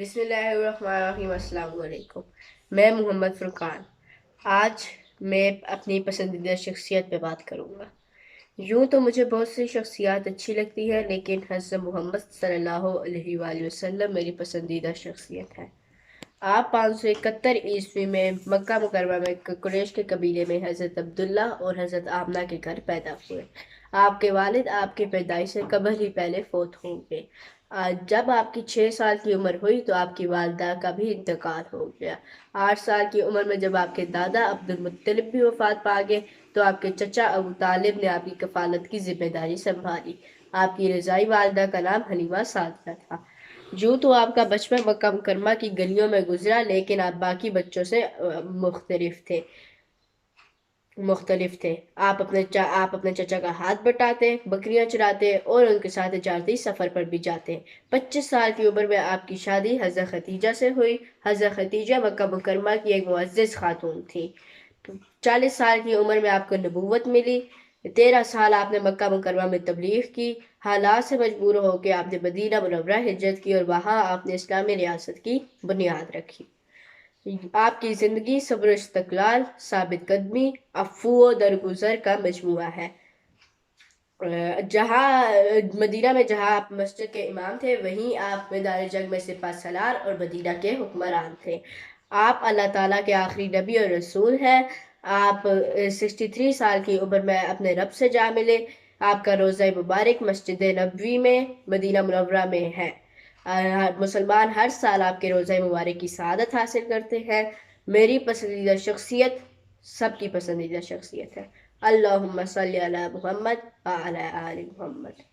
بسم اللہ الرحمن الرحیم۔ السلام علیکم۔ میں محمد فرقان۔ آج میں اپنی پسندیدہ شخصیت پہ بات کروں گا۔ یوں تو مجھے بہت سی شخصیات اچھی لگتی ہے، لیکن حضرت محمد صلی اللہ علیہ وآلہ وسلم میری پسندیدہ شخصیت ہے۔ آپ 571 میں مکہ مکرمہ میں قریش کے قبیلے میں حضرت عبداللہ اور حضرت آمنہ کے گھر پیدا ہوئے۔ آپ کے والد آپ کی پیدائش سے قبل ہی پہلے فوت ہو گئے۔ جب آپ کی 6 سال کی عمر ہوئی تو آپ کی والدہ کا بھی انتقال ہو گیا۔ 8 سال کی عمر میں جب آپ کے دادا عبد المطلب بھی وفات پا گئے تو آپ کے چچا ابو طالب نے آپ کی کفالت کی ذمہ داری سنبھالی۔ آپ کی رضائی والدہ کا نام حلیمہ سعدیہ تھا۔ جو تو آپ کا بچپن مکہ مکرمہ کی گلیوں میں گزرا، لیکن آپ باقی بچوں سے مختلف تھے۔ آپ اپنے چچا کا ہاتھ بٹاتے، بکریاں چراتے اور ان کے ساتھ تجارتی سفر پر بھی جاتے۔ 25 سال کی عمر میں آپ کی شادی حضرت خدیجہ سے ہوئی۔ حضرت خدیجہ مکہ مکرمہ کی ایک معزز خاتون تھی۔ 40 سال کی عمر میں آپ کو نبوت ملی۔ 13 سال آپ نے مکہ مکرمہ میں تبلیغ کی۔ حالات سے مجبور ہو کے آپ نے مدینہ منورہ ہجرت کی اور وہاں آپ نے اسلامی ریاست کی بنیاد رکھی۔ آپ کی زندگی صبر و استقلال، ثابت قدمی، عفو و درگزر کا مجموعہ ہے۔ مدینہ میں جہاں آپ مسجد کے امام تھے، وہیں آپ میدان جنگ میں سپہ سالار اور مدینہ کے حکمران تھے۔ آپ اللہ تعالیٰ کے آخری نبی اور رسول ہیں۔ آپ 63 سال کی عمر میں اپنے رب سے جا ملے۔ آپ کا روضہ مبارک مسجد نبوی میں مدینہ منورہ میں ہے۔ مسلمان ہر سال آپ کے روضہ مبارک کی سعادت حاصل کرتے ہیں۔ میری پسندیدہ شخصیت سب کی پسندیدہ شخصیت ہے۔ اللہم صلی علی محمد وعلی آل محمد۔